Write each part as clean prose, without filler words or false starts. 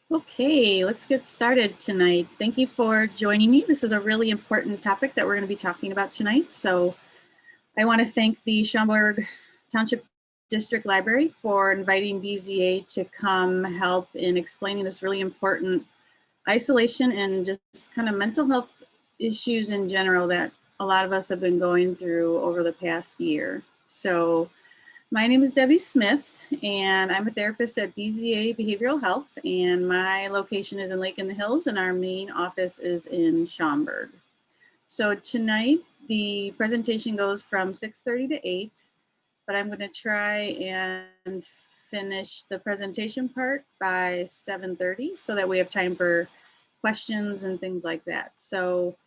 Okay, let's get started tonight. Thank you for joining me. This is a really important topic that we're going to be talking about tonight. So I want to thank the Schaumburg Township District Library for inviting BZA to come help in explaining this really important isolation and just kind of mental health issues in general that a lot of us have been going through over the past year. So my name is Debbie Smith, and I'm a therapist at BZA Behavioral Health, and my location is in Lake in the Hills, and our main office is in Schaumburg. So tonight, the presentation goes from 6:30 to 8, but I'm going to try and finish the presentation part by 7:30 so that we have time for questions and things like that. So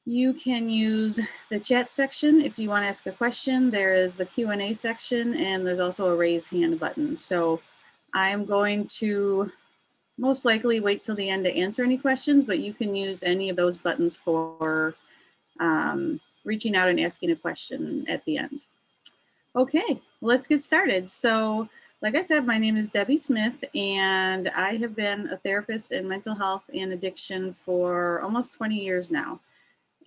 you can use the chat section if you want to ask a question. There is the Q&A section, and there's also a raise hand button. So I'm going to most likely wait till the end to answer any questions, but you can use any of those buttons for reaching out and asking a question at the end. Okay, let's get started. So like I said, my name is Debbie Smith, and I have been a therapist in mental health and addiction for almost 20 years now.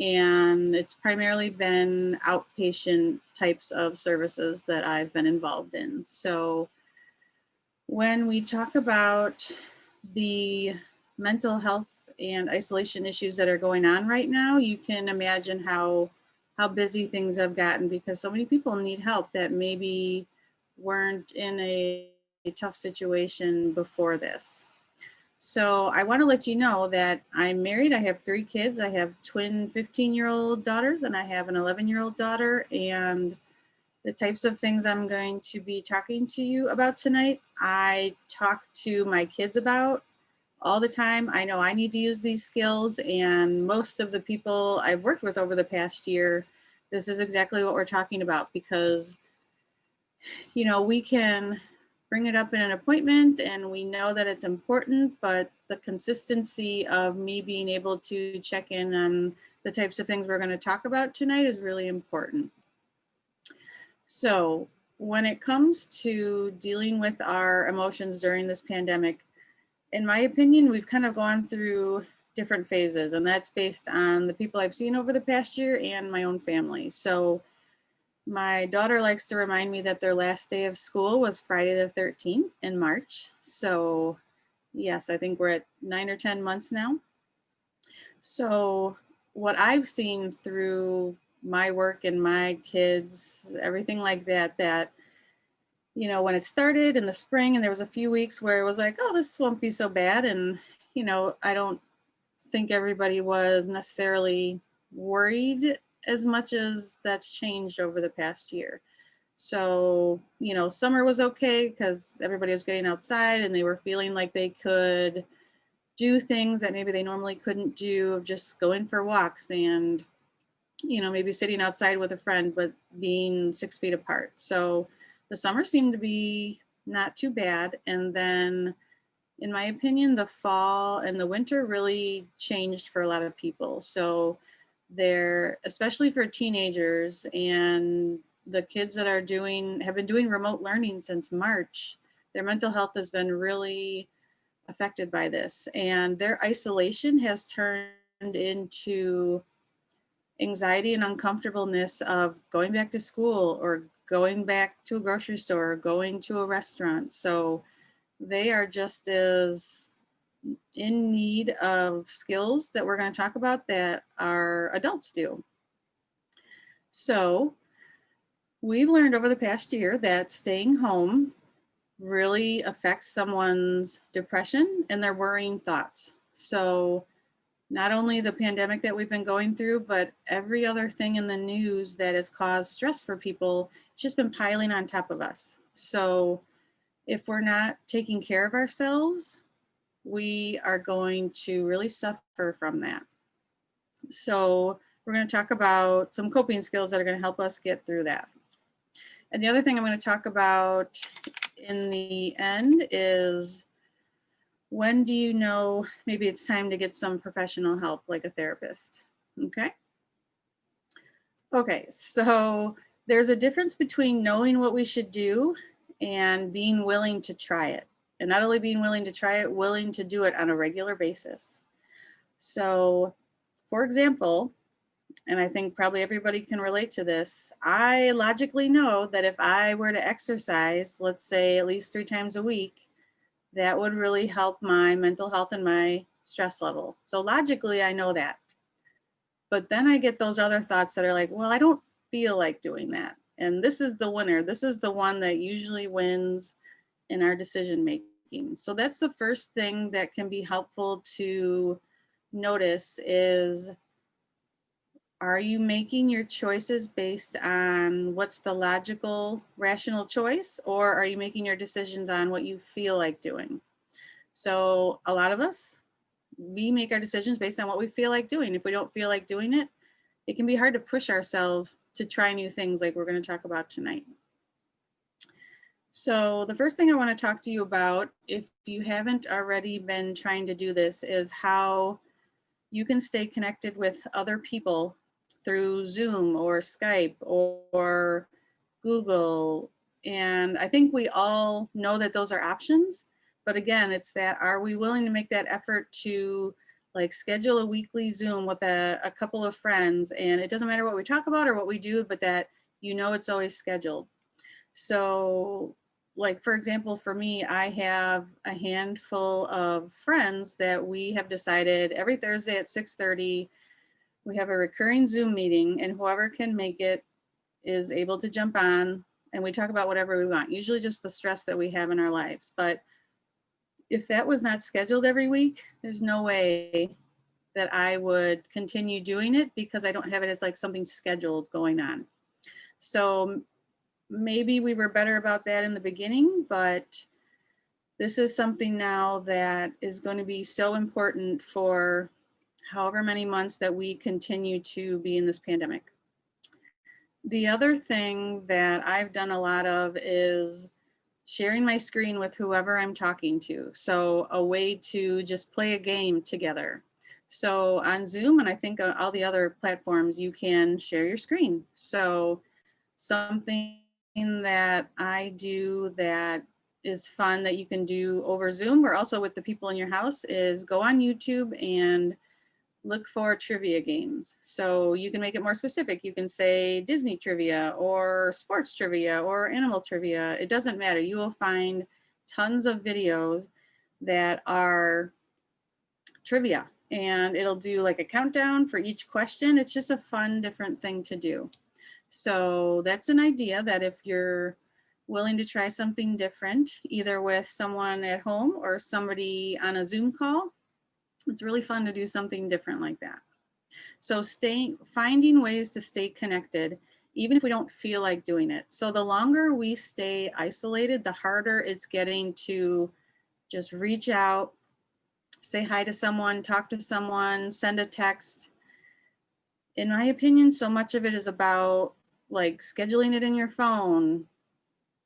And it's primarily been outpatient types of services that I've been involved in. So when we talk about the mental health and isolation issues that are going on right now, you can imagine how busy things have gotten because so many people need help that maybe weren't in a tough situation before this. So I want to let you know that I'm married. I have 3 kids. I have twin 15-year-old daughters, and I have an 11-year-old daughter. And the types of things I'm going to be talking to you about tonight, I talk to my kids about all the time. I know I need to use these skills, and most of the people I've worked with over the past year, this is exactly what we're talking about because, you know, we can bring it up in an appointment and we know that it's important, but the consistency of me being able to check in on the types of things we're going to talk about tonight is really important. So when it comes to dealing with our emotions during this pandemic, in my opinion, we've kind of gone through different phases, and that's based on the people I've seen over the past year and my own family. So my daughter likes to remind me that their last day of school was Friday the 13th in March. So yes, I think we're at 9 or 10 months now. So what I've seen through my work and my kids, everything like that, you know, when it started in the spring and there was a few weeks where it was like, oh, this won't be so bad. And, you know, I don't think everybody was necessarily worried as much as that's changed over the past year. So, you know, summer was okay because everybody was getting outside and they were feeling like they could do things that maybe they normally couldn't do, just going for walks and, you know, maybe sitting outside with a friend, but being 6 feet apart. So the summer seemed to be not too bad. And then, in my opinion, the fall and the winter really changed for a lot of people. So they're, especially for teenagers and the kids that have been doing remote learning since March, their mental health has been really affected by this. And their isolation has turned into anxiety and uncomfortableness of going back to school or going back to a grocery store or going to a restaurant. So they are just as in need of skills that we're going to talk about that our adults do. So we've learned over the past year that staying home really affects someone's depression and their worrying thoughts. So not only the pandemic that we've been going through, but every other thing in the news that has caused stress for people, it's just been piling on top of us. So if we're not taking care of ourselves, we are going to really suffer from that. So we're going to talk about some coping skills that are going to help us get through that. And the other thing I'm going to talk about in the end is, when do you know maybe it's time to get some professional help like a therapist? Okay. Okay, so there's a difference between knowing what we should do and being willing to try it. And not only being willing to try it, willing to do it on a regular basis. So, for example, and I think probably everybody can relate to this, I logically know that if I were to exercise, let's say at least 3 times a week, that would really help my mental health and my stress level. So logically, I know that. But then I get those other thoughts that are like, well, I don't feel like doing that. And this is the winner. This is the one that usually wins in our decision making. So that's the first thing that can be helpful to notice is, are you making your choices based on what's the logical, rational choice, or are you making your decisions on what you feel like doing? So a lot of us, we make our decisions based on what we feel like doing. If we don't feel like doing it, it can be hard to push ourselves to try new things like we're going to talk about tonight. So the first thing I want to talk to you about, if you haven't already been trying to do this, is how you can stay connected with other people through Zoom or Skype or Google. And I think we all know that those are options. But again, it's that, are we willing to make that effort to like schedule a weekly Zoom with a couple of friends? And it doesn't matter what we talk about or what we do, but that it's always scheduled. So like, for example, for me, I have a handful of friends that we have decided every Thursday at 6:30, we have a recurring Zoom meeting, and whoever can make it is able to jump on, and we talk about whatever we want, usually just the stress that we have in our lives. But if that was not scheduled every week, there's no way that I would continue doing it because I don't have it as like something scheduled going on. So maybe we were better about that in the beginning, but this is something now that is going to be so important for however many months that we continue to be in this pandemic. The other thing that I've done a lot of is sharing my screen with whoever I'm talking to. So a way to just play a game together. So on Zoom, and I think all the other platforms, you can share your screen. So something that I do that is fun that you can do over Zoom or also with the people in your house is go on YouTube and look for trivia games. So you can make it more specific. You can say Disney trivia or sports trivia or animal trivia. It doesn't matter. You will find tons of videos that are trivia, and it'll do like a countdown for each question. It's just a fun, different thing to do. So that's an idea that if you're willing to try something different, either with someone at home or somebody on a Zoom call, it's really fun to do something different like that. So finding ways to stay connected, even if we don't feel like doing it. So the longer we stay isolated, the harder it's getting to just reach out, say hi to someone, talk to someone, send a text. In my opinion, so much of it is about like scheduling it in your phone,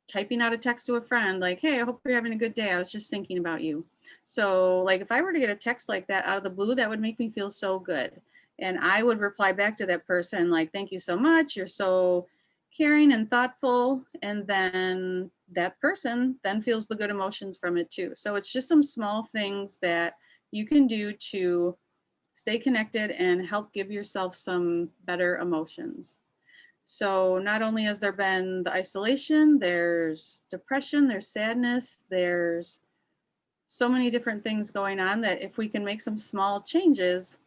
typing out a text to a friend like, hey, I hope you're having a good day. I was just thinking about you. So like if I were to get a text like that out of the blue, that would make me feel so good. And I would reply back to that person like, thank you so much. You're so caring and thoughtful. And then that person then feels the good emotions from it too. So it's just some small things that you can do to stay connected and help give yourself some better emotions. So not only has there been the isolation, there's depression, there's sadness, there's so many different things going on that if we can make some small changes,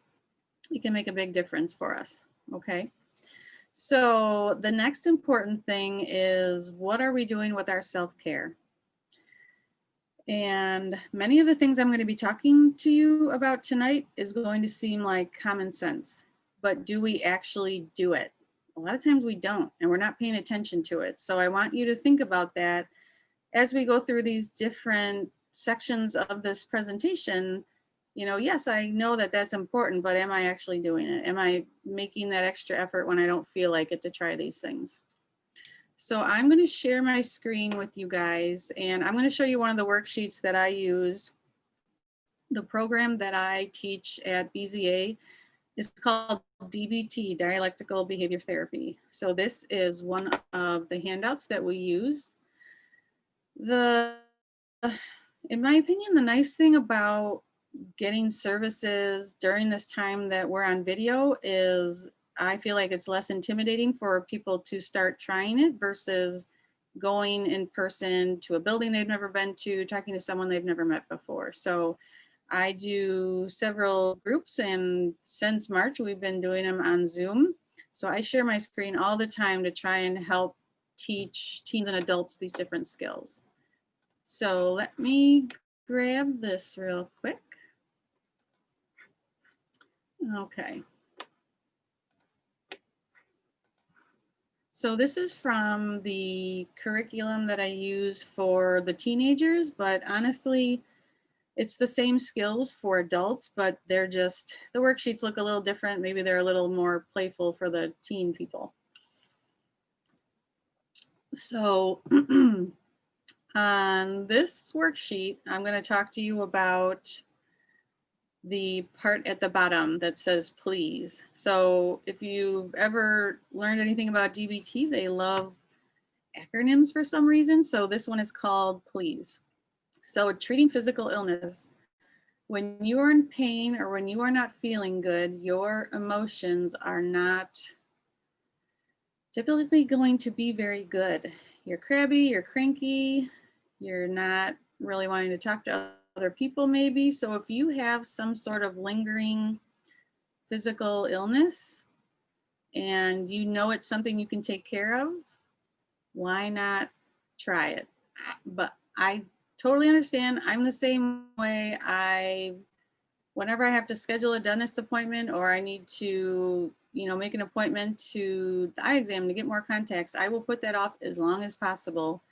it can make a big difference for us, okay? So the next important thing is, what are we doing with our self-care? And many of the things I'm going to be talking to you about tonight is going to seem like common sense, but do we actually do it? A lot of times we don't, and we're not paying attention to it. So I want you to think about that as we go through these different sections of this presentation. Yes, I know that that's important, but am I actually doing it? Am I making that extra effort when I don't feel like it to try these things? So I'm going to share my screen with you guys, and I'm going to show you one of the worksheets that I use. The program that I teach at BZA is called DBT, Dialectical Behavior Therapy. So this is one of the handouts that we use. In my opinion, the nice thing about getting services during this time that we're on video is I feel like it's less intimidating for people to start trying it versus going in person to a building they've never been to, talking to someone they've never met before. So I do several groups, and since March, we've been doing them on Zoom. So I share my screen all the time to try and help teach teens and adults these different skills. So let me grab this real quick. Okay. So this is from the curriculum that I use for the teenagers, but honestly, it's the same skills for adults, but they're just, the worksheets look a little different. Maybe they're a little more playful for the teen people. So on this worksheet, I'm going to talk to you about the part at the bottom that says please. So if you've ever learned anything about DBT, they love acronyms for some reason. So this one is called please. So treating physical illness. When you are in pain or when you are not feeling good, your emotions are not typically going to be very good. You're crabby, you're cranky, you're not really wanting to talk to other people maybe. So if you have some sort of lingering physical illness and you know it's something you can take care of, why not try it? But I totally understand. I'm the same way. Whenever I have to schedule a dentist appointment or I need to, make an appointment to the eye exam to get more contacts, I will put that off as long as possible.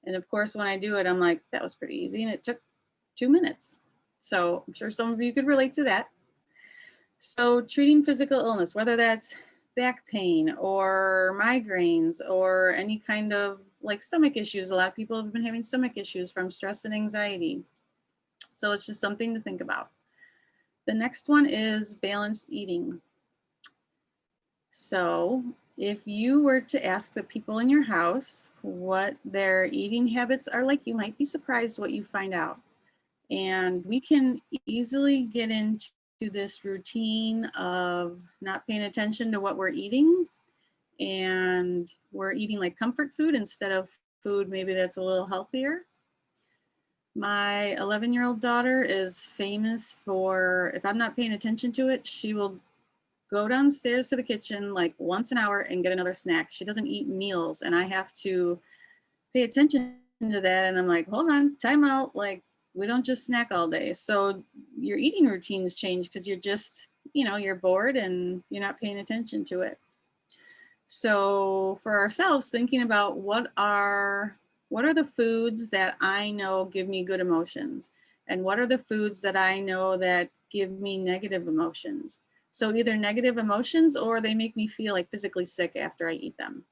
And of course, when I do it, I'm like, that was pretty easy. And it took 2 minutes. So I'm sure some of you could relate to that. So treating physical illness, whether that's back pain or migraines or any kind of like stomach issues. A lot of people have been having stomach issues from stress and anxiety. So it's just something to think about. The next one is balanced eating. So if you were to ask the people in your house what their eating habits are like, you might be surprised what you find out. And we can easily get into this routine of not paying attention to what we're eating, and we're eating like comfort food instead of food maybe that's a little healthier. My 11-year-old daughter is famous for, if I'm not paying attention to it, she will go downstairs to the kitchen like once an hour and get another snack. She doesn't eat meals, and I have to pay attention to that. And I'm like, hold on, time out. Like, we don't just snack all day. So your eating routines change because you're just, you're bored and you're not paying attention to it. So for ourselves, thinking about what are the foods that I know give me good emotions, and what are the foods that I know that give me negative emotions. So either negative emotions or they make me feel like physically sick after I eat them.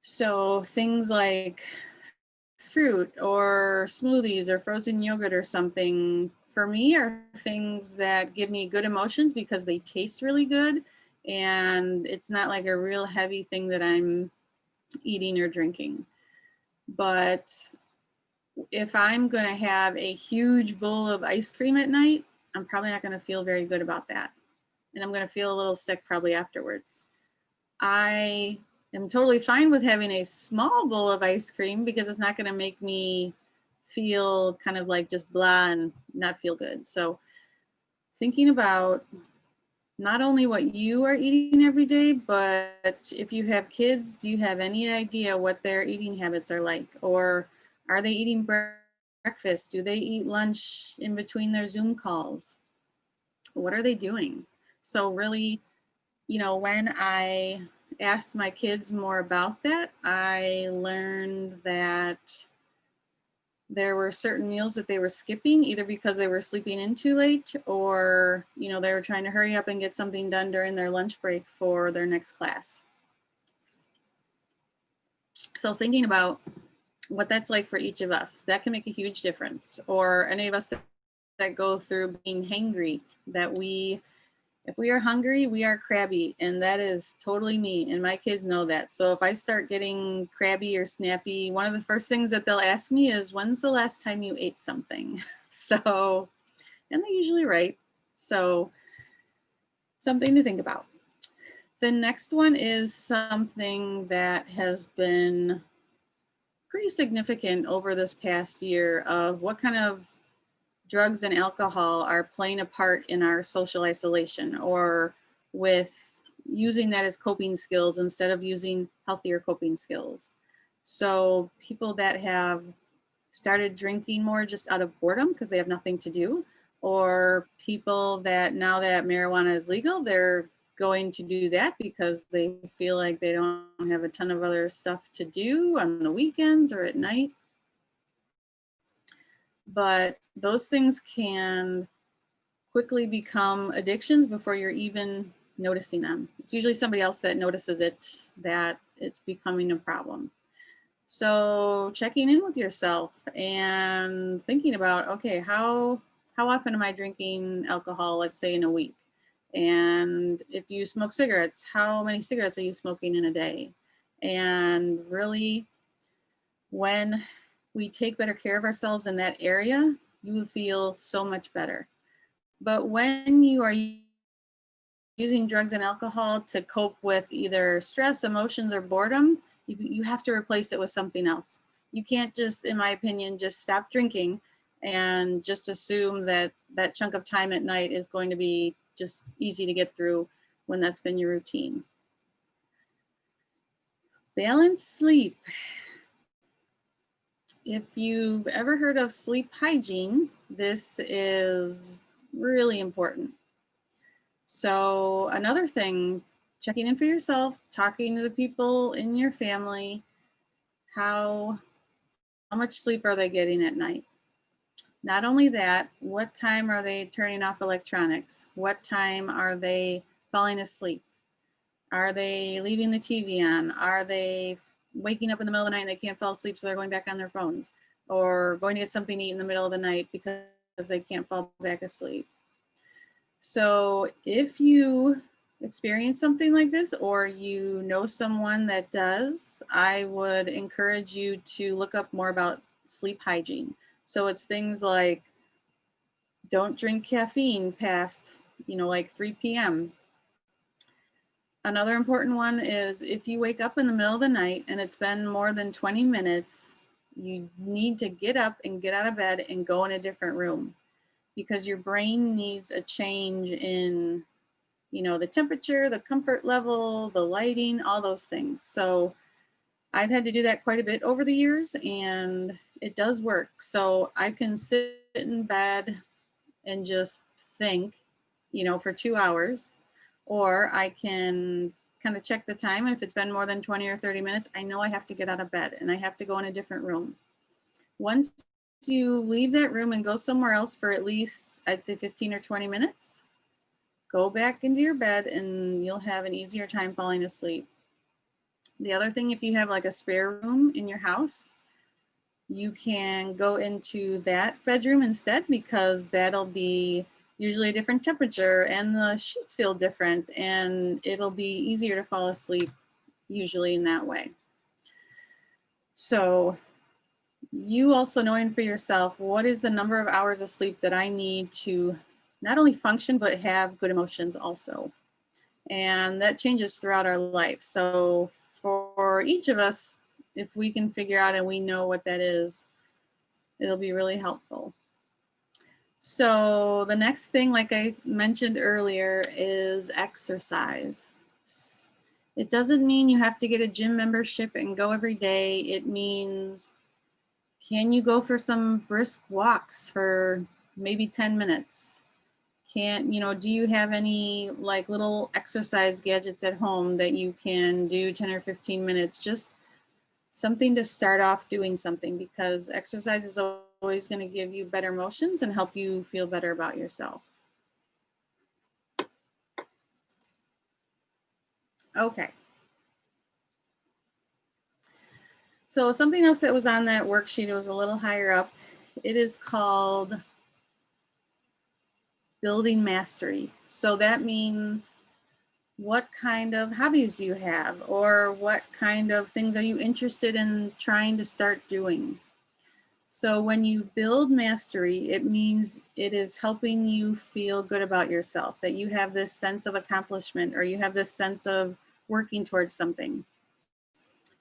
So things like fruit or smoothies or frozen yogurt or something for me are things that give me good emotions because they taste really good and it's not like a real heavy thing that I'm eating or drinking. But if I'm going to have a huge bowl of ice cream at night, I'm probably not going to feel very good about that. And I'm going to feel a little sick probably afterwards. I am totally fine with having a small bowl of ice cream because it's not going to make me feel kind of like just blah and not feel good. So thinking about not only what you are eating every day, but if you have kids, do you have any idea what their eating habits are like? Or are they eating breakfast? Do they eat lunch in between their Zoom calls? What are they doing? So really, when I asked my kids more about that, I learned that there were certain meals that they were skipping either because they were sleeping in too late or, they were trying to hurry up and get something done during their lunch break for their next class. So thinking about what that's like for each of us, that can make a huge difference. Or any of us that go through being hangry, that we If we are hungry, we are crabby, and that is totally me, and my kids know that. So if I start getting crabby or snappy, one of the first things that they'll ask me is, when's the last time you ate something? So, and they're usually right. So something to think about. The next one is something that has been pretty significant over this past year of what kind of drugs and alcohol are playing a part in our social isolation, or with using that as coping skills instead of using healthier coping skills. So people that have started drinking more just out of boredom because they have nothing to do, or people that now that marijuana is legal, they're going to do that because they feel like they don't have a ton of other stuff to do on the weekends or at night. But those things can quickly become addictions before you're even noticing them. It's usually somebody else that notices it, that it's becoming a problem. So checking in with yourself and thinking about, okay, how often am I drinking alcohol, let's say in a week? And if you smoke cigarettes, how many cigarettes are you smoking in a day? And really, when we take better care of ourselves in that area, you will feel so much better. But when you are using drugs and alcohol to cope with either stress, emotions, or boredom, you have to replace it with something else. You can't just, in my opinion, just stop drinking and just assume that that chunk of time at night is going to be just easy to get through when that's been your routine. Balanced sleep. If you've ever heard of sleep hygiene, this is really important. So another thing, checking in for yourself, talking to the people in your family, how much sleep are they getting at night? Not only that, what time are they turning off electronics? What time are they falling asleep? Are they leaving the TV on? Are they waking up in the middle of the night and they can't fall asleep, so they're going back on their phones? Or going to get something to eat in the middle of the night because they can't fall back asleep? So if you experience something like this, or you know someone that does, I would encourage you to look up more about sleep hygiene. So it's things like, don't drink caffeine past, like 3 p.m. Another important one is, if you wake up in the middle of the night and it's been more than 20 minutes, you need to get up and get out of bed and go in a different room, because your brain needs a change in, the temperature, the comfort level, the lighting, all those things. So I've had to do that quite a bit over the years, and it does work. So I can sit in bed and just think, for 2 hours, or I can kind of check the time. And if it's been more than 20 or 30 minutes, I know I have to get out of bed and I have to go in a different room. Once you leave that room and go somewhere else for at least, I'd say 15 or 20 minutes, go back into your bed and you'll have an easier time falling asleep. The other thing, if you have like a spare room in your house, you can go into that bedroom instead, because that'll be usually a different temperature and the sheets feel different, and it'll be easier to fall asleep usually in that way. So you also knowing for yourself, what is the number of hours of sleep that I need to not only function, but have good emotions also. And that changes throughout our life. So for each of us, if we can figure out and we know what that is, it'll be really helpful. So the next thing, like I mentioned earlier, is exercise. It doesn't mean you have to get a gym membership and go every day. It means, can you go for some brisk walks for maybe 10 minutes? Do you have any like little exercise gadgets at home that you can do 10 or 15 minutes? Just something to start off doing something, because exercise is always going to give you better emotions and help you feel better about yourself. Okay. So something else that was on that worksheet, it was a little higher up. It is called building mastery. So that means, what kind of hobbies do you have? Or what kind of things are you interested in trying to start doing? So when you build mastery, it means it is helping you feel good about yourself, that you have this sense of accomplishment, or you have this sense of working towards something.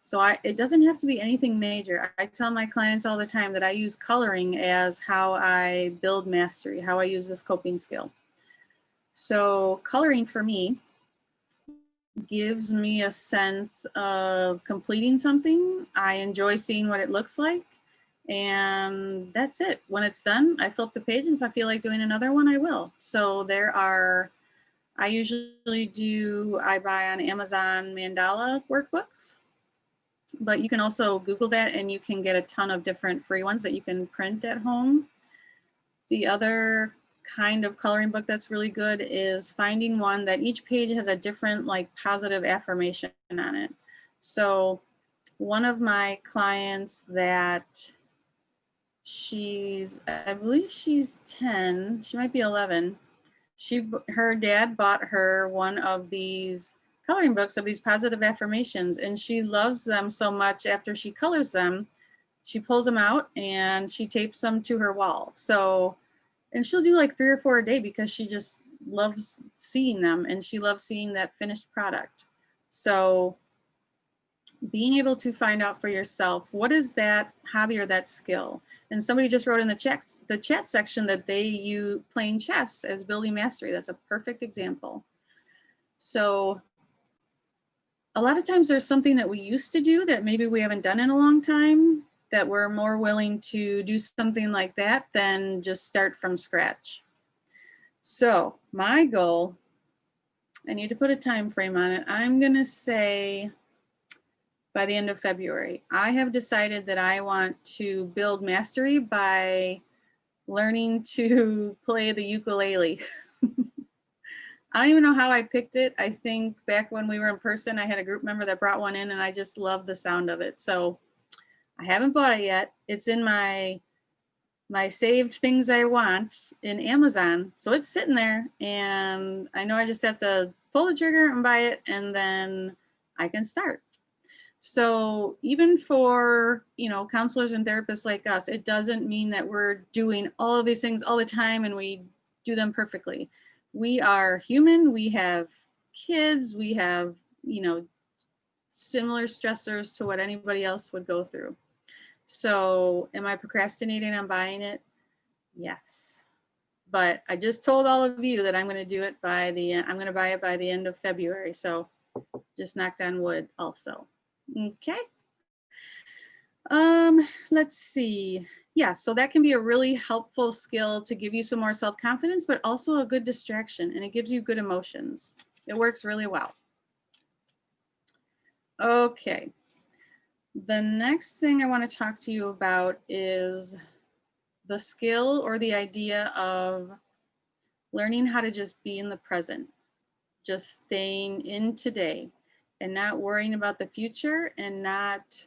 So it doesn't have to be anything major. I tell my clients all the time that I use coloring as how I build mastery, how I use this coping skill. So coloring for me gives me a sense of completing something. I enjoy seeing what it looks like, and that's it. When it's done, I flip the page, and if I feel like doing another one, I will. So I usually I buy on Amazon mandala workbooks, but you can also Google that and you can get a ton of different free ones that you can print at home. The other kind of coloring book that's really good is finding one that each page has a different like positive affirmation on it. So one of my clients that I believe she's 10, she might be 11. Her dad bought her one of these coloring books of these positive affirmations, and she loves them so much. After she colors them, she pulls them out and she tapes them to her wall. So, and she'll do like 3 or 4 a day because she just loves seeing them, and she loves seeing that finished product. So being able to find out for yourself, what is that hobby or that skill? And somebody just wrote in the chat section that they use playing chess as building mastery. That's a perfect example. So a lot of times there's something that we used to do that maybe we haven't done in a long time, that we're more willing to do something like that than just start from scratch. So my goal, I need to put a time frame on it. I'm going to say by the end of February. I have decided that I want to build mastery by learning to play the ukulele. I don't even know how I picked it. I think back when we were in person, I had a group member that brought one in, and I just love the sound of it. So I haven't bought it yet. It's in my saved things I want in Amazon. So it's sitting there, and I know I just have to pull the trigger and buy it, and then I can start. So even for, counselors and therapists like us, it doesn't mean that we're doing all of these things all the time and we do them perfectly. We are human. We have kids. We have, similar stressors to what anybody else would go through. So am I procrastinating on buying it? Yes. But I just told all of you that I'm going to do it I'm going to buy it by the end of February. So just knocked on wood also. Okay. Let's see. Yeah, so that can be a really helpful skill to give you some more self-confidence, but also a good distraction, and it gives you good emotions. It works really well. Okay. The next thing I want to talk to you about is the skill or the idea of learning how to just be in the present, just staying in today and not worrying about the future and not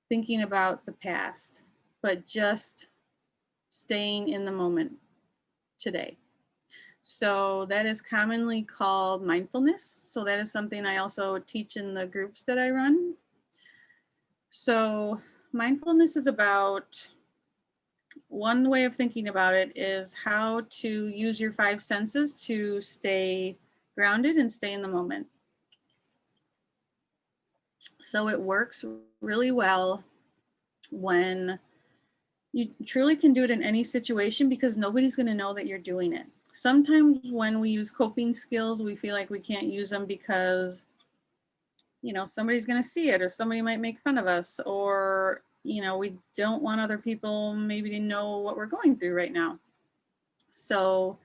thinking about the past, but just staying in the moment today. So that is commonly called mindfulness. So that is something I also teach in the groups that I run. So mindfulness is about, one way of thinking about it is how to use your 5 senses to stay grounded and stay in the moment. So it works really well when you truly can do it in any situation, because nobody's going to know that you're doing it. Sometimes when we use coping skills, we feel like we can't use them because, somebody's going to see it, or somebody might make fun of us, or, we don't want other people maybe to know what we're going through right now. So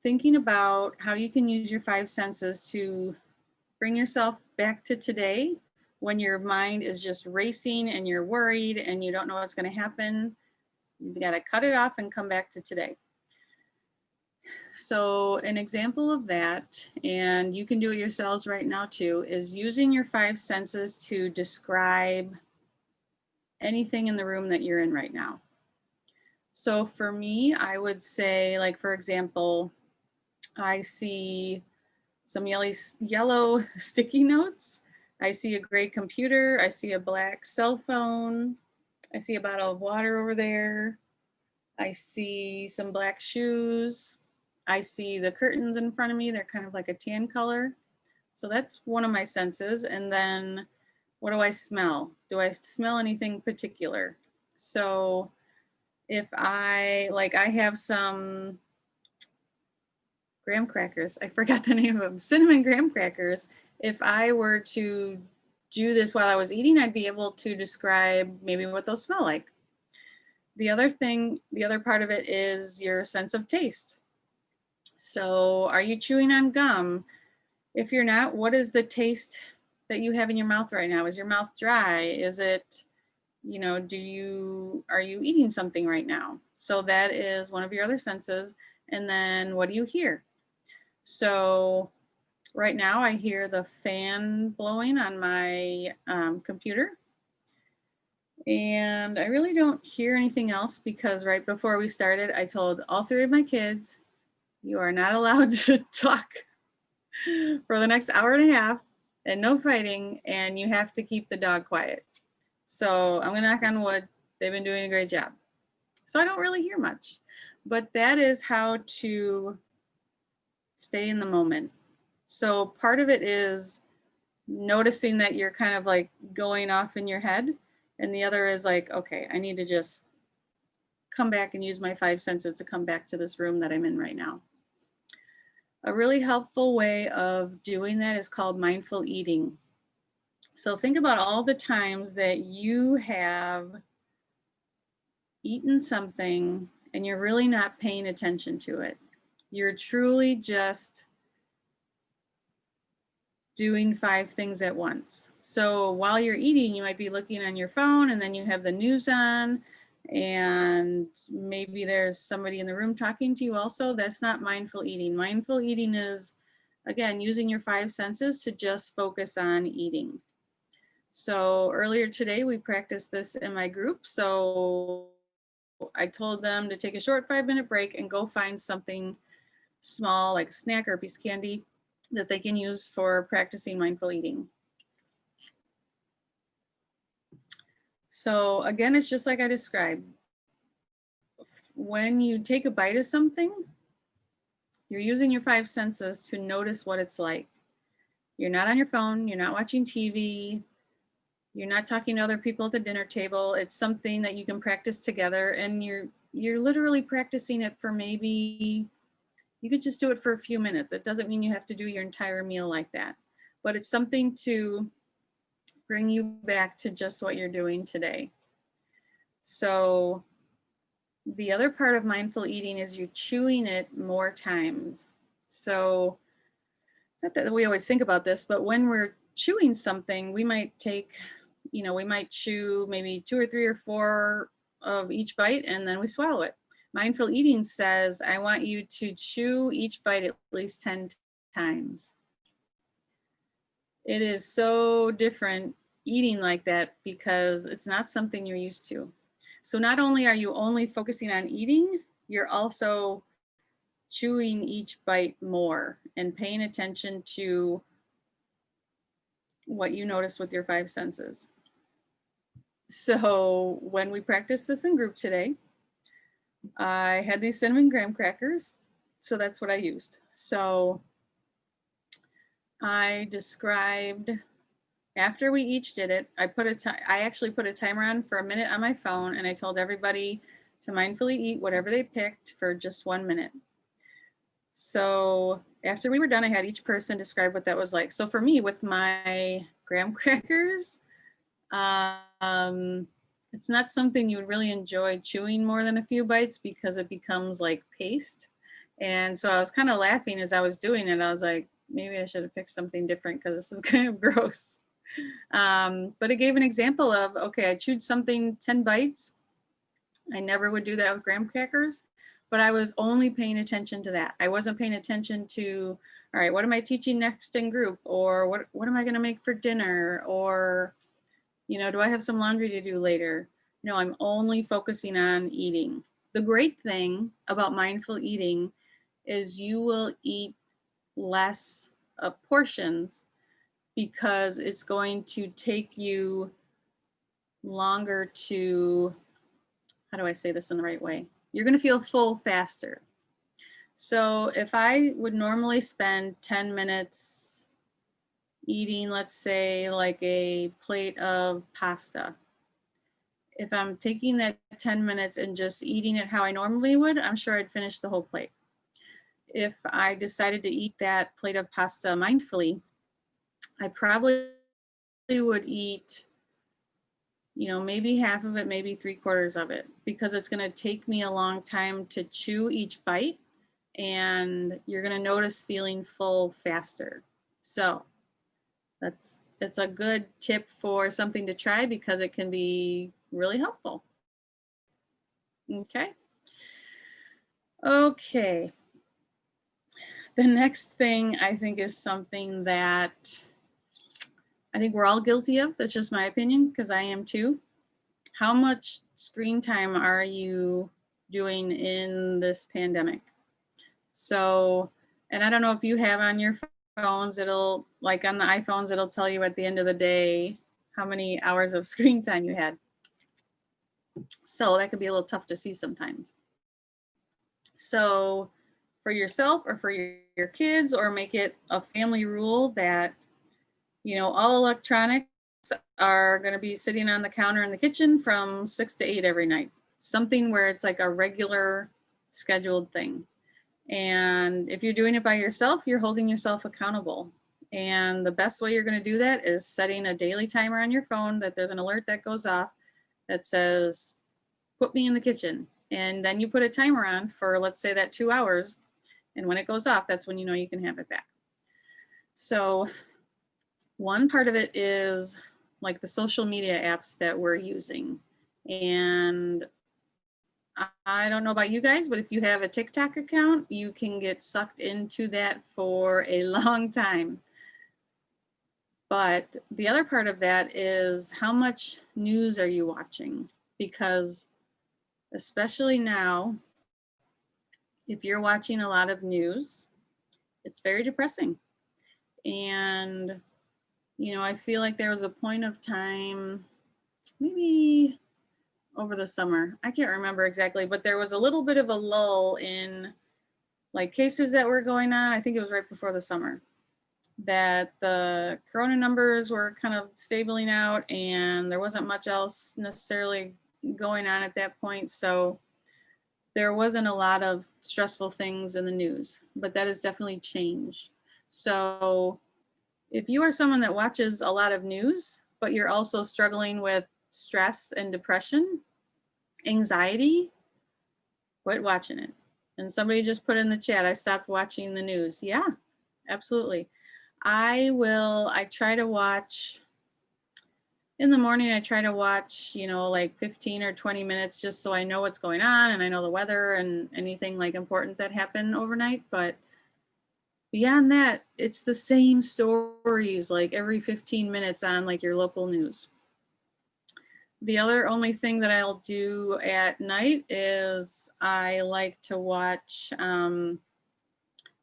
thinking about how you can use your 5 senses to bring yourself back to today when your mind is just racing and you're worried and you don't know what's going to happen. You got to cut it off and come back to today. So an example of that, and you can do it yourselves right now too, is using your 5 senses to describe anything in the room that you're in right now. So for me, I would say, like, for example, I see some yellow sticky notes. I see a gray computer. I see a black cell phone. I see a bottle of water over there. I see some black shoes. I see the curtains in front of me. They're kind of like a tan color. So that's one of my senses. And then what do I smell? Do I smell anything particular? So if I have some graham crackers. I forgot the name of them. Cinnamon graham crackers. If I were to do this while I was eating, I'd be able to describe maybe what those smell like. The other part of it is your sense of taste. So are you chewing on gum? If you're not, what is the taste that you have in your mouth right now? Is your mouth dry? Is it, are you eating something right now? So that is one of your other senses. And then what do you hear? So right now I hear the fan blowing on my computer. And I really don't hear anything else because right before we started, I told all three of my kids, you are not allowed to talk for the next hour and a half and no fighting, and you have to keep the dog quiet. So I'm gonna knock on wood. They've been doing a great job. So I don't really hear much, but that is how to stay in the moment. So part of it is noticing that you're kind of like going off in your head. And the other is like, okay, I need to just come back and use my five senses to come back to this room that I'm in right now. A really helpful way of doing that is called mindful eating. So think about all the times that you have eaten something and you're really not paying attention to it. You're truly just doing five things at once. So while you're eating, you might be looking on your phone and then you have the news on and maybe there's somebody in the room talking to you also. That's not mindful eating. Mindful eating is, again, using your five senses to just focus on eating. So earlier today, we practiced this in my group. So I told them to take a short 5-minute break and go find something small like a snack or a piece of candy that they can use for practicing mindful eating. So again, it's just like I described. When you take a bite of something, you're using your five senses to notice what it's like. You're not on your phone, you're not watching TV, you're not talking to other people at the dinner table. It's something that you can practice together, and you're literally practicing it for maybe, you could just do it for a few minutes. It doesn't mean you have to do your entire meal like that, but it's something to bring you back to just what you're doing today. So the other part of mindful eating is you're chewing it more times. So not that we always think about this, but when we're chewing something, we might take, we might chew maybe 2 or 3 or 4 of each bite and then we swallow it. Mindful eating says, I want you to chew each bite at least 10 times. It is so different eating like that because it's not something you're used to. So not only are you only focusing on eating, you're also chewing each bite more and paying attention to what you notice with your five senses. So when we practiced this in group today, I had these cinnamon graham crackers. So that's what I used. So I described, after we each did it, I actually put a timer on for a minute on my phone, and I told everybody to mindfully eat whatever they picked for just 1 minute. So after we were done, I had each person describe what that was like. So for me, with my graham crackers, it's not something you would really enjoy chewing more than a few bites because it becomes like paste. And so I was kind of laughing as I was doing it. I was like, maybe I should have picked something different because this is kind of gross. But it gave an example of, okay, I chewed something 10 bites. I never would do that with graham crackers, but I was only paying attention to that. I wasn't paying attention to, all right, what am I teaching next in group? Or what am I gonna make for dinner? Or, do I have some laundry to do later? No, I'm only focusing on eating. the great thing about mindful eating is you will eat less portions because it's going to take you longer to, how do I say this in the right way? You're going to feel full faster. So if I would normally spend 10 minutes eating, let's say, like a plate of pasta, if I'm taking that 10 minutes and just eating it how I normally would, I'm sure I'd finish the whole plate. If I decided to eat that plate of pasta mindfully, I probably would eat, maybe half of it, maybe 3/4 of it, because it's going to take me a long time to chew each bite, and you're going to notice feeling full faster. So that's a good tip for something to try because it can be really helpful. Okay. The next thing I think is something that I think we're all guilty of. That's just my opinion because I am too. How much screen time are you doing in this pandemic? So, and I don't know if you have on your phones, it'll, like on the iPhones, it'll tell you at the end of the day how many hours of screen time you had. So that could be a little tough to see sometimes. So for yourself or for your kids, or make it a family rule that, all electronics are going to be sitting on the counter in the kitchen from 6 to 8 every night. Something where it's like a regular scheduled thing. And if you're doing it by yourself, you're holding yourself accountable. And the best way you're going to do that is setting a daily timer on your phone that there's an alert that goes off that says, put me in the kitchen. And then you put a timer on for, let's say, that 2 hours. And when it goes off, that's when you know you can have it back. So one part of it is like the social media apps that we're using. And I don't know about you guys, but if you have a TikTok account, you can get sucked into that for a long time. But the other part of that is how much news are you watching? Because especially now, if you're watching a lot of news, it's very depressing. And, I feel like there was a point of time, maybe over the summer, I can't remember exactly, but there was a little bit of a lull in like cases that were going on. I think it was right before the summer that the corona numbers were kind of stabling out and there wasn't much else necessarily going on at that point. So there wasn't a lot of stressful things in the news, but that has definitely changed. So if you are someone that watches a lot of news, but you're also struggling with stress and depression, anxiety, quit watching it. And somebody just put in the chat, I stopped watching the news. Yeah, absolutely. I try to watch in the morning. I try to watch, like 15 or 20 minutes just so I know what's going on and I know the weather and anything like important that happened overnight. But beyond that, it's the same stories like every 15 minutes on like your local news. The other only thing that I'll do at night is I like to watch,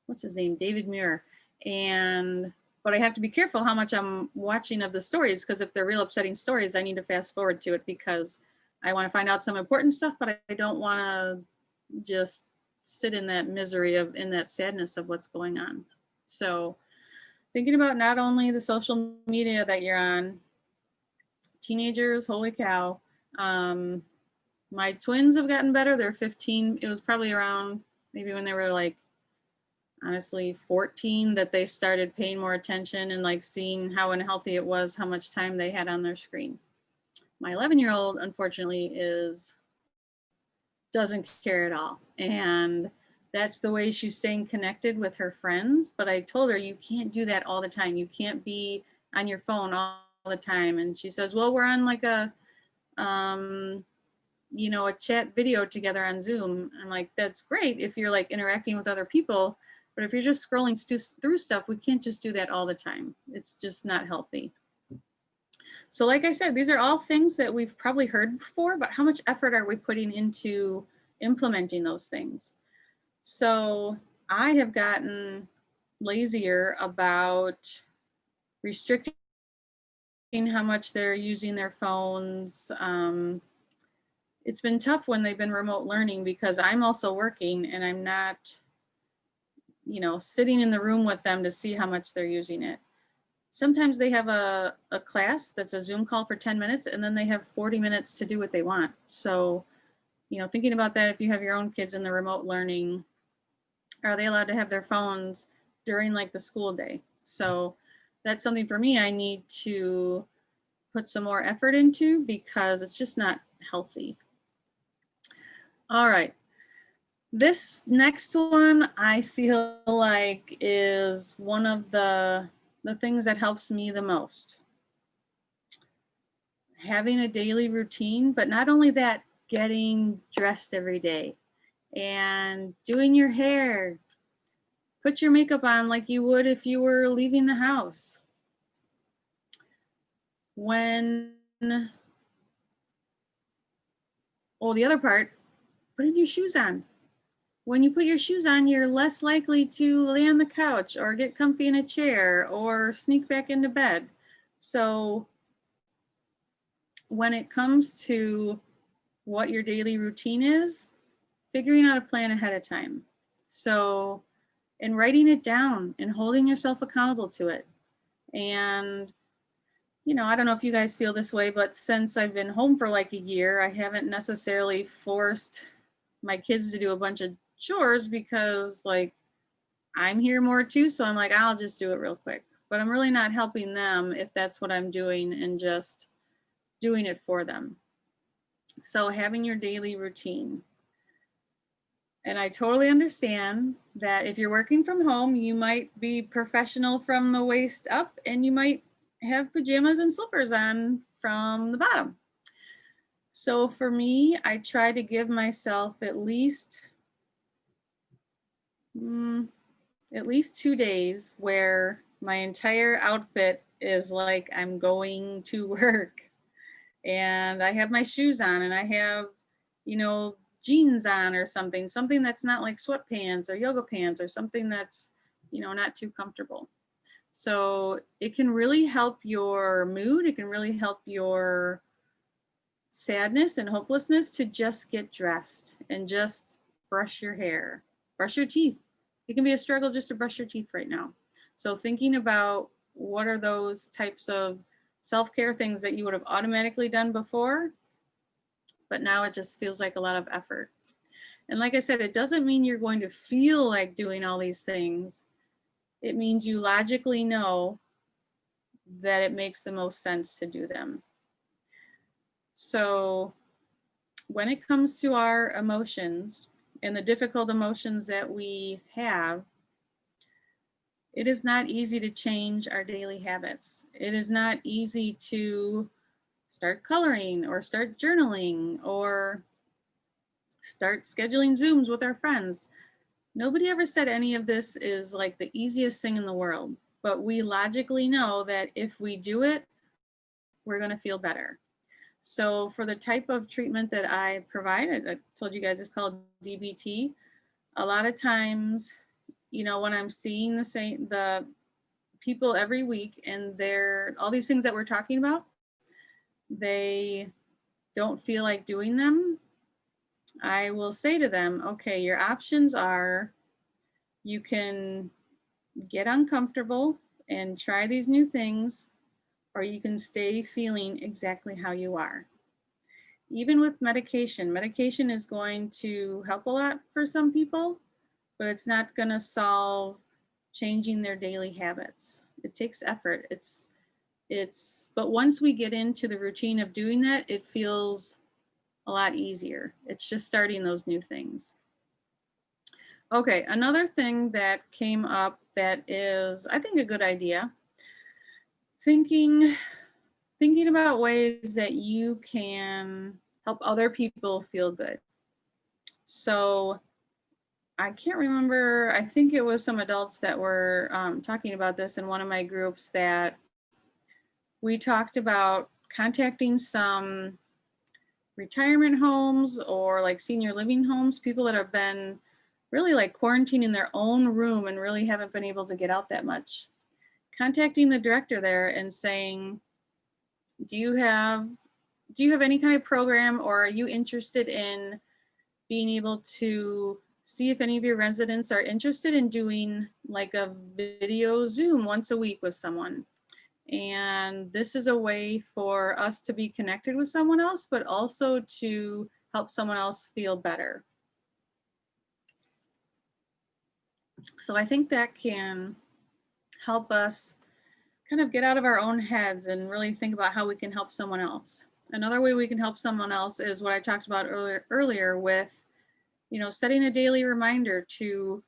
what's his name? David Muir. But I have to be careful how much I'm watching of the stories, because if they're real upsetting stories, I need to fast forward to it because I want to find out some important stuff, but I don't want to just sit in that misery in that sadness of what's going on. So thinking about not only the social media that you're on, teenagers, holy cow. My twins have gotten better. They're 15. It was probably around maybe when they were like, honestly, 14 that they started paying more attention and like seeing how unhealthy it was, how much time they had on their screen. My 11-year-old, unfortunately, doesn't care at all. And that's the way she's staying connected with her friends. But I told her, you can't do that all the time. You can't be on your phone all the time. And she says, well, we're on like a chat video together on Zoom. I'm like, that's great if you're like interacting with other people. But if you're just scrolling through stuff, we can't just do that all the time. It's just not healthy. So like I said, these are all things that we've probably heard before, but how much effort are we putting into implementing those things. So I have gotten lazier about restricting how much they're using their phones. It's been tough when they've been remote learning because I'm also working and I'm not, sitting in the room with them to see how much they're using it. Sometimes they have a class that's a Zoom call for 10 minutes and then they have 40 minutes to do what they want. So, thinking about that, if you have your own kids in the remote learning, are they allowed to have their phones during like the school day? So that's something for me I need to put some more effort into because it's just not healthy. All right. This next one I feel like is one of the things that helps me the most. Having a daily routine, but not only that, getting dressed every day and doing your hair. Put your makeup on like you would if you were leaving the house. The other part, putting your shoes on. When you put your shoes on, you're less likely to lay on the couch or get comfy in a chair or sneak back into bed. So when it comes to what your daily routine is, figuring out a plan ahead of time. So, and writing it down and holding yourself accountable to it. And, I don't know if you guys feel this way, but since I've been home for like a year, I haven't necessarily forced my kids to do a bunch of chores because like I'm here more too. So I'm like, I'll just do it real quick. But I'm really not helping them if that's what I'm doing and just doing it for them. So having your daily routine. And I totally understand that if you're working from home, you might be professional from the waist up and you might have pajamas and slippers on from the bottom. So for me, I try to give myself at least 2 days where my entire outfit is like I'm going to work and I have my shoes on and I have, jeans on or something that's not like sweatpants or yoga pants or something that's, not too comfortable. So it can really help your mood. It can really help your sadness and hopelessness to just get dressed and just brush your hair, brush your teeth. It can be a struggle just to brush your teeth right now. So thinking about what are those types of self-care things that you would have automatically done before, but now it just feels like a lot of effort. And like I said, it doesn't mean you're going to feel like doing all these things. It means you logically know that it makes the most sense to do them. So when it comes to our emotions and the difficult emotions that we have, it is not easy to change our daily habits. It is not easy to start coloring or start journaling or start scheduling Zooms with our friends. Nobody ever said any of this is like the easiest thing in the world, but we logically know that if we do it, we're going to feel better. So for the type of treatment that I provide, I told you guys it's called DBT. A lot of times, when I'm seeing the people every week and they're all these things that we're talking about, they don't feel like doing them, I will say to them, okay, your options are you can get uncomfortable and try these new things, or you can stay feeling exactly how you are. Even with medication is going to help a lot for some people, but it's not going to solve changing their daily habits. It takes effort. But once we get into the routine of doing that, it feels a lot easier. It's just starting those new things. Okay, another thing that came up that is, I think, a good idea. Thinking about ways that you can help other people feel good. So I can't remember, I think it was some adults that were talking about this in one of my groups, that we talked about contacting some retirement homes or like senior living homes, people that have been really like quarantined in their own room and really haven't been able to get out that much. Contacting the director there and saying, do you have any kind of program, or are you interested in being able to see if any of your residents are interested in doing like a video Zoom once a week with someone? And this is a way for us to be connected with someone else, but also to help someone else feel better. So I think that can help us kind of get out of our own heads and really think about how we can help someone else. Another way we can help someone else is what I talked about earlier with, setting a daily reminder to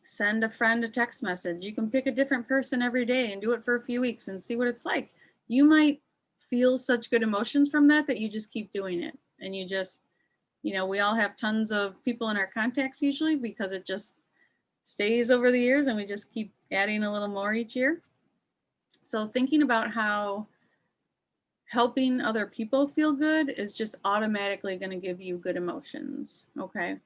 send a friend a text message. You can pick a different person every day and do it for a few weeks and see what it's like. You might feel such good emotions from that you just keep doing it. And you just, we all have tons of people in our contacts usually because it just stays over the years and we just keep adding a little more each year. So thinking about how helping other people feel good is just automatically going to give you good emotions. Okay.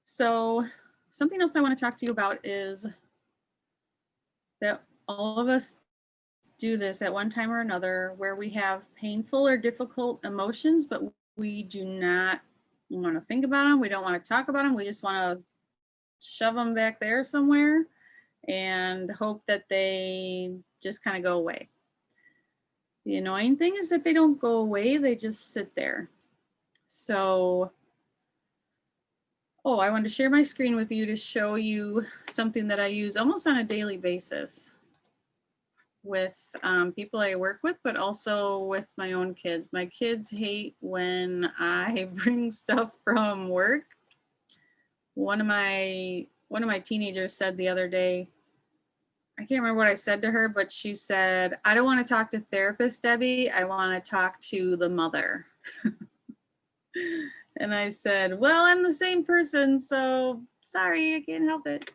So something else I want to talk to you about is that all of us do this at one time or another where we have painful or difficult emotions, but we do not want to think about them. We don't want to talk about them. We just want to shove them back there somewhere and hope that they just kind of go away. The annoying thing is that they don't go away, they just sit there. So, I wanted to share my screen with you to show you something that I use almost on a daily basis with people I work with, but also with my own kids. My kids hate when I bring stuff from work. One of my teenagers said the other day, I can't remember what I said to her, but she said, I don't want to talk to therapist, Debbie. I want to talk to the mother. And I said, well, I'm the same person, so sorry, I can't help it.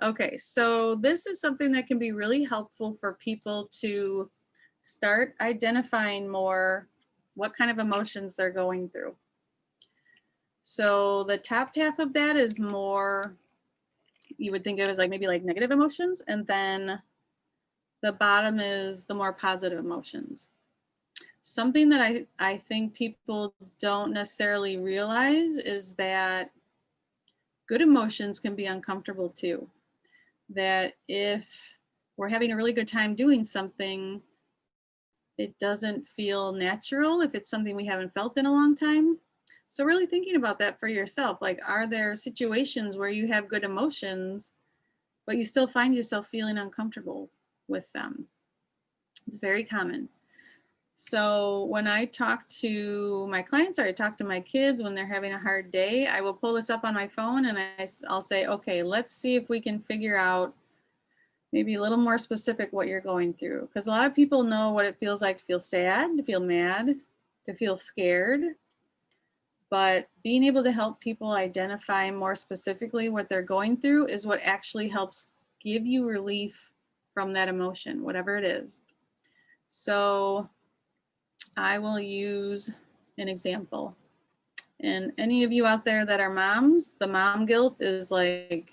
Okay, so this is something that can be really helpful for people to start identifying more what kind of emotions they're going through. So the top half of that is more, you would think of as like maybe like negative emotions, and then the bottom is the more positive emotions. Something that I think people don't necessarily realize is that good emotions can be uncomfortable too. That if we're having a really good time doing something, it doesn't feel natural if it's something we haven't felt in a long time. So really thinking about that for yourself, like, are there situations where you have good emotions, but you still find yourself feeling uncomfortable with them? It's very common. So when I talk to my clients or I talk to my kids when they're having a hard day, I will pull this up on my phone and I'll say, okay, let's see if we can figure out maybe a little more specific what you're going through. Because a lot of people know what it feels like to feel sad, to feel mad, to feel scared. But being able to help people identify more specifically what they're going through is what actually helps give you relief from that emotion, whatever it is. So I will use an example. And any of you out there that are moms, the mom guilt is like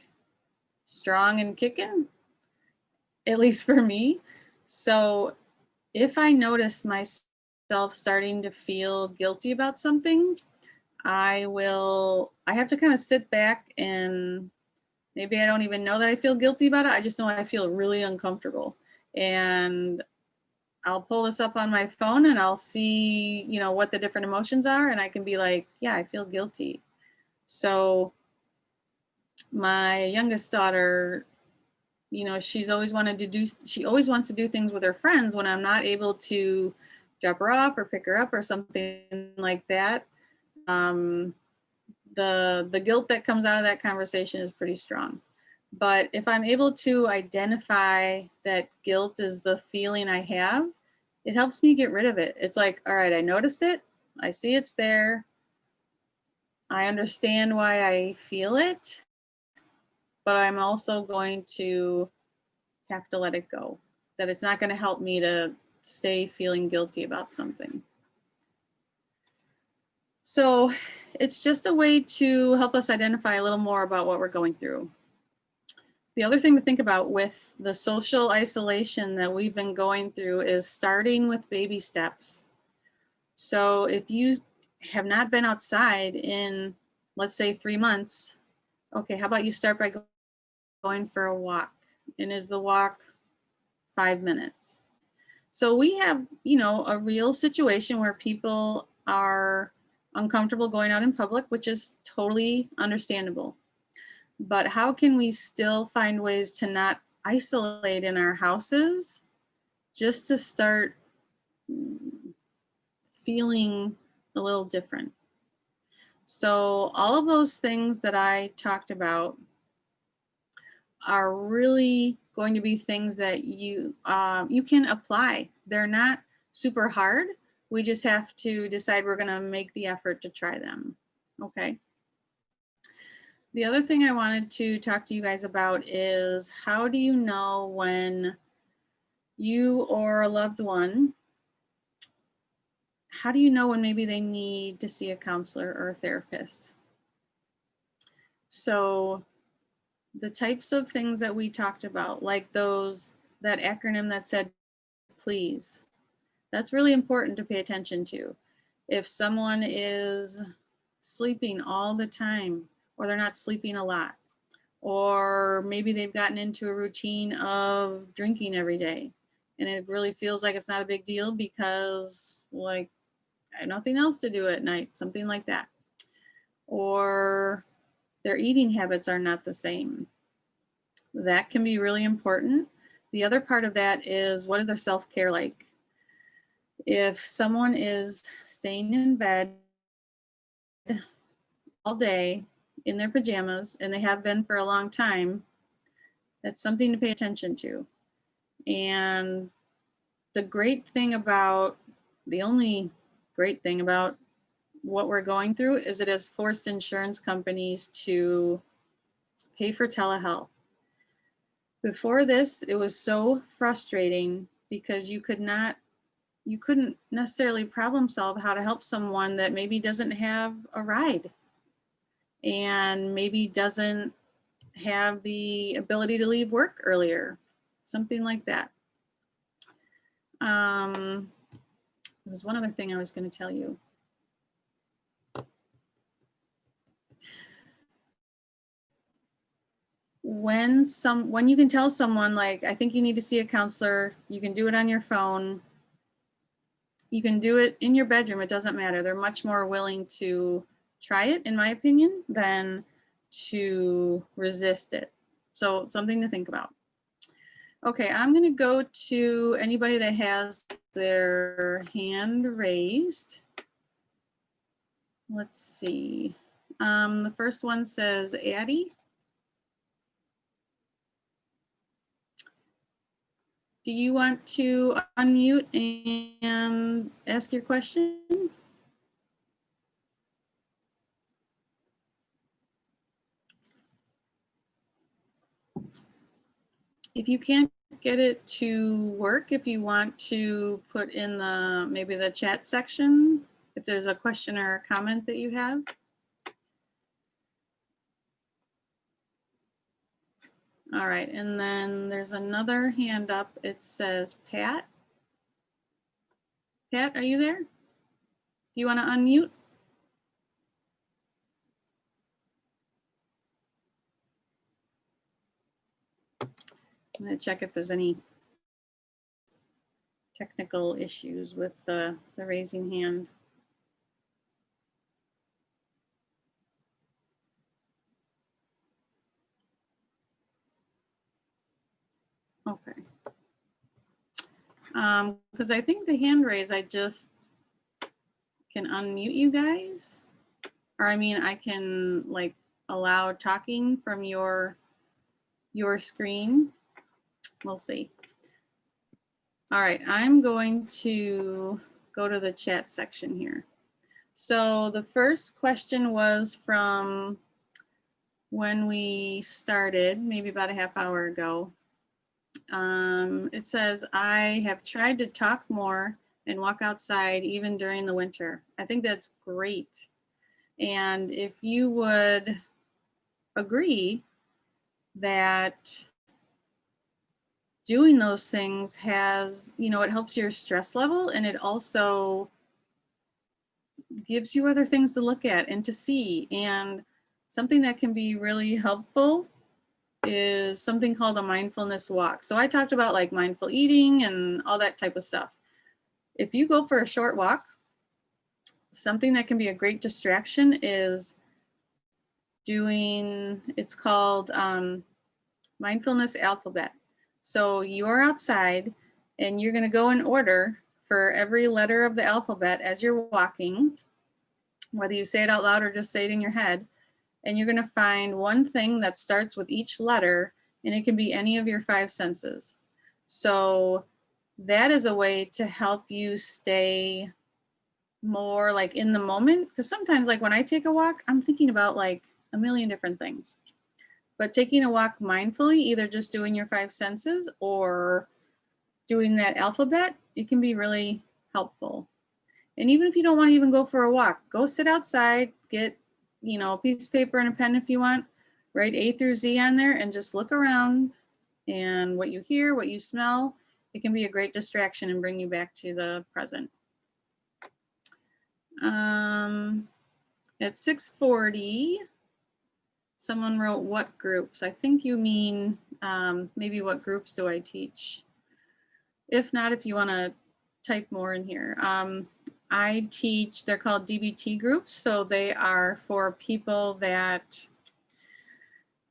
strong and kicking, at least for me. So if I notice myself starting to feel guilty about something, I have to kind of sit back, and maybe I don't even know that I feel guilty about it. I just know I feel really uncomfortable. And I'll pull this up on my phone and I'll see, what the different emotions are. And I can be like, yeah, I feel guilty. So my youngest daughter, she always wants to do things with her friends when I'm not able to drop her off or pick her up or something like that. The guilt that comes out of that conversation is pretty strong. But if I'm able to identify that guilt is the feeling I have, it helps me get rid of it. It's like, all right, I noticed it. I see it's there. I understand why I feel it, but I'm also going to have to let it go. That it's not going to help me to stay feeling guilty about something. So it's just a way to help us identify a little more about what we're going through. The other thing to think about with the social isolation that we've been going through is starting with baby steps. So if you have not been outside in, let's say, 3 months, okay, how about you start by going for a walk? And is the walk 5 minutes? So we have, a real situation where people are uncomfortable going out in public, which is totally understandable. But how can we still find ways to not isolate in our houses just to start feeling a little different? So all of those things that I talked about are really going to be things that you can apply. They're not super hard. We just have to decide we're going to make the effort to try them. Okay. The other thing I wanted to talk to you guys about is, how do you know when you or a loved one, how do you know when maybe they need to see a counselor or a therapist? So the types of things that we talked about, like that acronym that said please, that's really important to pay attention to. If someone is sleeping all the time, or they're not sleeping a lot, or maybe they've gotten into a routine of drinking every day, and it really feels like it's not a big deal because, like, I have nothing else to do at night, something like that. Or their eating habits are not the same. That can be really important. The other part of that is, what is their self-care like? If someone is staying in bed all day in their pajamas, and they have been for a long time, that's something to pay attention to. And the only great thing about what we're going through is it has forced insurance companies to pay for telehealth. Before this, it was so frustrating because you couldn't necessarily problem solve how to help someone that maybe doesn't have a ride and maybe doesn't have the ability to leave work earlier, something like that. There was one other thing I was going to tell you. When you can tell someone, like, I think you need to see a counselor, you can do it on your phone, you can do it in your bedroom, it doesn't matter. They're much more willing to try it, in my opinion, than to resist it. So something to think about. Okay, I'm going to go to anybody that has their hand raised. Let's see. The first one says Addie. Do you want to unmute and ask your question? If you can't get it to work, if you want to put in maybe the chat section, if there's a question or a comment that you have. All right, and then there's another hand up. It says Pat. Pat, are you there? Do you want to unmute? I'm going to check if there's any technical issues with the raising hand. Okay. Because I think the hand raise, I just can unmute you guys. Or I mean, I can like allow talking from your screen. We'll see. All right, I'm going to go to the chat section here. So the first question was from when we started, maybe about a half hour ago. It says, I have tried to talk more and walk outside even during the winter. I think that's great. And if you would agree that doing those things has, it helps your stress level, and it also gives you other things to look at and to see. And something that can be really helpful is something called a mindfulness walk. So I talked about like mindful eating and all that type of stuff. If you go for a short walk, something that can be a great distraction is doing, it's called Mindfulness Alphabet. So you're outside and you're going to go in order for every letter of the alphabet as you're walking, whether you say it out loud or just say it in your head. And you're going to find one thing that starts with each letter, and it can be any of your 5 senses. So that is a way to help you stay more like in the moment, because sometimes like when I take a walk, I'm thinking about like a million different things. But taking a walk mindfully, either just doing your 5 senses or doing that alphabet, it can be really helpful. And even if you don't want to even go for a walk, go sit outside, get, a piece of paper and a pen if you want, write A through Z on there and just look around, and what you hear, what you smell, it can be a great distraction and bring you back to the present. At 6:40, someone wrote, what groups? I think you mean maybe what groups do I teach? If not, if you want to type more in here. I teach, they're called Dbt Groups. So they are for people that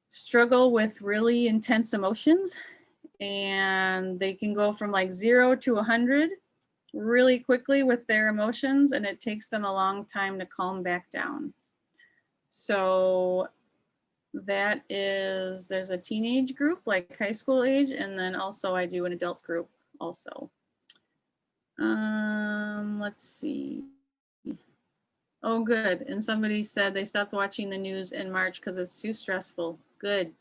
struggle with really intense emotions, and they can go from like 0 to 100 really quickly with their emotions, and it takes them a long time to calm back down. So that is, there's a teenage group, like high school age, and then also I do an adult group also. Let's see. Oh, good. And somebody said they stopped watching the news in March because it's too stressful. Good.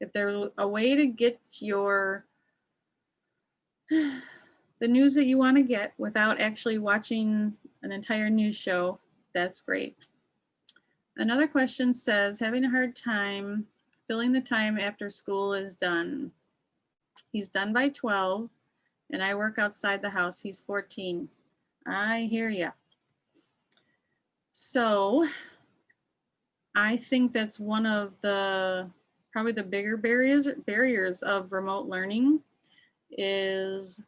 If there's a way to get your the news that you want to get without actually watching an entire news show, that's great. Another question says, having a hard time filling the time after school is done. He's done by 12, and I work outside the house. He's 14. I hear ya. So I think that's one of the probably the bigger barriers of remote learning is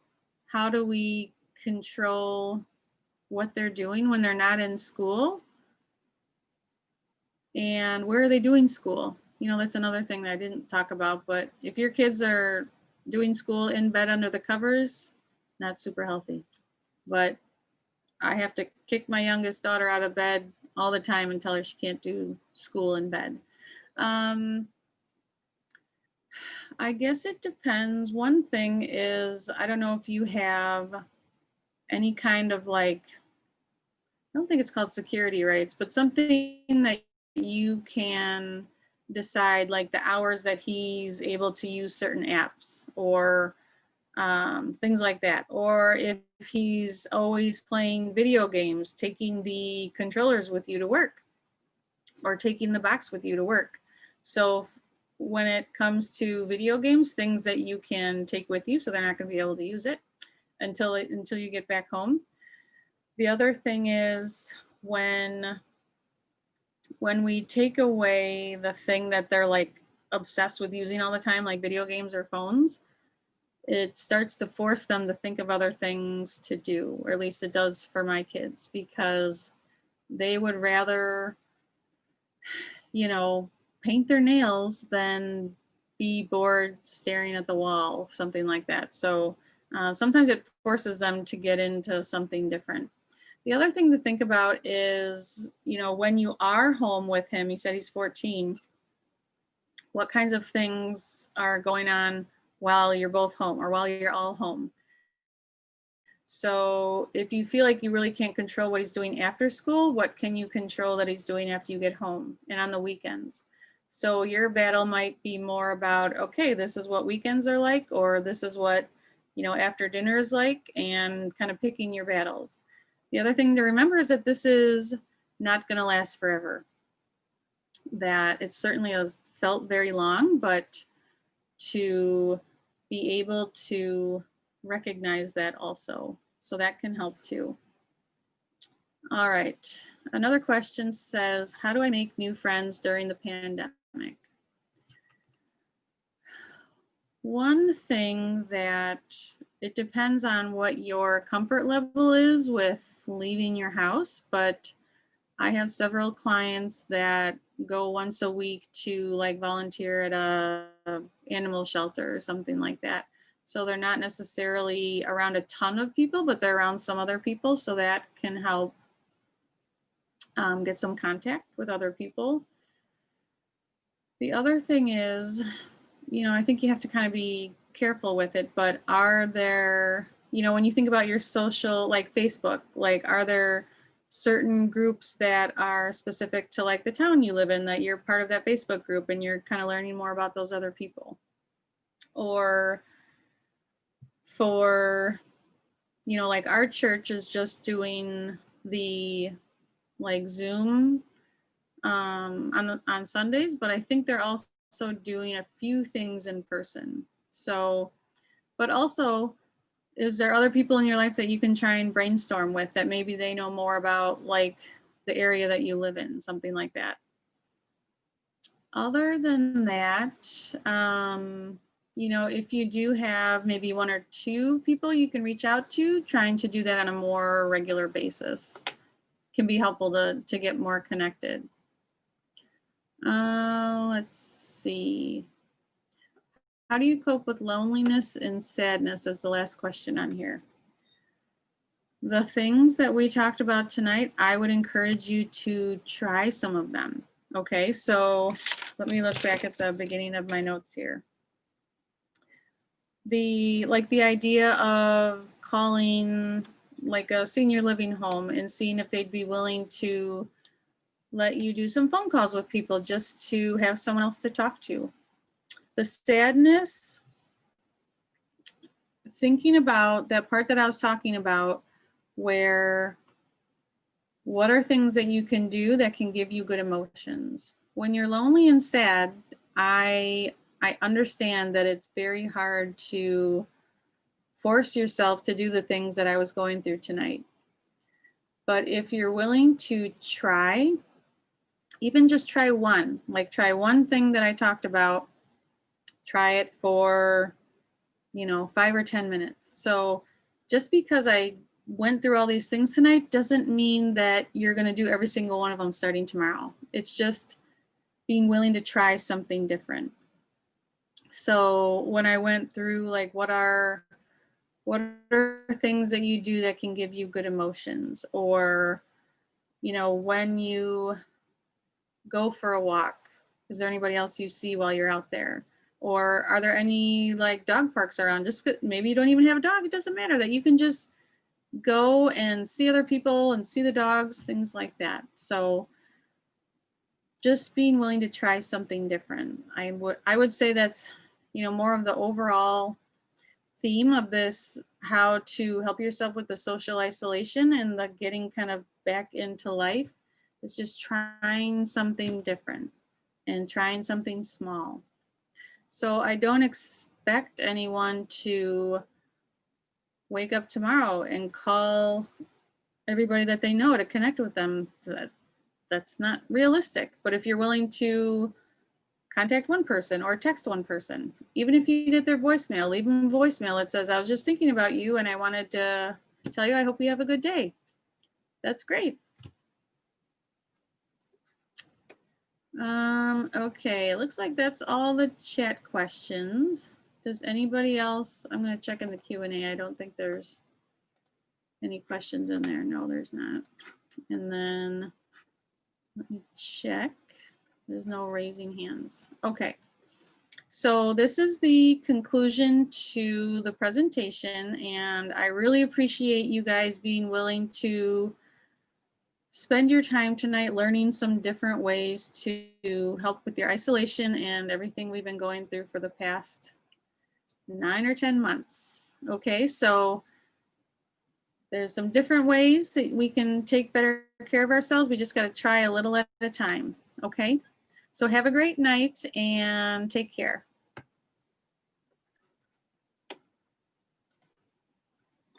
how do we control what they're doing when they're not in school, and where are they doing school? That's another thing that I didn't talk about, but if your kids are doing school in bed under the covers, not super healthy. But I have to kick my youngest daughter out of bed all the time and tell her she can't do school in bed. I guess it depends. One thing is, I don't know if you have any kind of like, I don't think it's called security rights, but something that you can decide like the hours that he's able to use certain apps or things like that. Or if he's always playing video games, taking the controllers with you to work or taking the box with you to work. So when it comes to video games, things that you can take with you so they're not going to be able to use it until you get back home. The other thing is when we take away the thing that they're like obsessed with using all the time, like video games or phones, it starts to force them to think of other things to do, or at least it does for my kids, because they would rather, paint their nails than be bored staring at the wall, something like that. So sometimes it forces them to get into something different. The other thing to think about is, when you are home with him, you said he's 14, what kinds of things are going on while you're both home or while you're all home? So if you feel like you really can't control what he's doing after school, what can you control that he's doing after you get home and on the weekends? So your battle might be more about, okay, this is what weekends are like, or this is what, after dinner is like, and kind of picking your battles. The other thing to remember is that this is not going to last forever. That it certainly has felt very long, but to be able to recognize that also. So that can help too. All right. Another question says, how do I make new friends during the pandemic? One thing that it depends on what your comfort level is with leaving your house, but I have several clients that go once a week to like volunteer at a animal shelter or something like that. So they're not necessarily around a ton of people, but they're around some other people. So that can help get some contact with other people. The other thing is, I think you have to kind of be careful with it, but are there, when you think about your social, like Facebook, like are there certain groups that are specific to like the town you live in, that you're part of that Facebook group and you're kind of learning more about those other people? Or for, like our church is just doing the like Zoom on Sundays, but I think they're also doing a few things in person. So, but also, is there other people in your life that you can try and brainstorm with that maybe they know more about like the area that you live in, something like that? Other than that, if you do have maybe one or two people you can reach out to, trying to do that on a more regular basis can be helpful to get more connected. Let's see. How do you cope with loneliness and sadness is the last question on here. The things that we talked about tonight, I would encourage you to try some of them. Okay, so let me look back at the beginning of my notes here. The idea of calling like a senior living home and seeing if they'd be willing to let you do some phone calls with people just to have someone else to talk to. The sadness, thinking about that part that I was talking about, where what are things that you can do that can give you good emotions? When you're lonely and sad, I understand that it's very hard to force yourself to do the things that I was going through tonight. But if you're willing to try, even just try one, like try one thing that I talked about, try it for 5 or 10 minutes. So just because I went through all these things tonight doesn't mean that you're going to do every single one of them starting tomorrow. It's just being willing to try something different. So when I went through like what are things that you do that can give you good emotions, or when you go for a walk, is there anybody else you see while you're out there? Or are there any like dog parks around? Just maybe you don't even have a dog, it doesn't matter, that you can just go and see other people and see the dogs, things like that. So just being willing to try something different. I would say that's more of the overall theme of this, how to help yourself with the social isolation and the getting kind of back into life, is just trying something different and trying something small. So I don't expect anyone to wake up tomorrow and call everybody that they know to connect with them. That's not realistic. But if you're willing to contact one person or text one person, even if you get their voicemail, leave them a voicemail that says, I was just thinking about you and I wanted to tell you I hope you have a good day. That's great. Okay, it looks like that's all the chat questions. Does anybody else, I'm going to check in the Q&A. I don't think there's any questions in there. No, there's not. And then let me check. There's no raising hands. Okay. So this is the conclusion to the presentation, and I really appreciate you guys being willing to spend your time tonight learning some different ways to help with your isolation and everything we've been going through for the past 9 or 10 months. Okay, so there's some different ways that we can take better care of ourselves. We just got to try a little at a time. Okay, so have a great night and take care.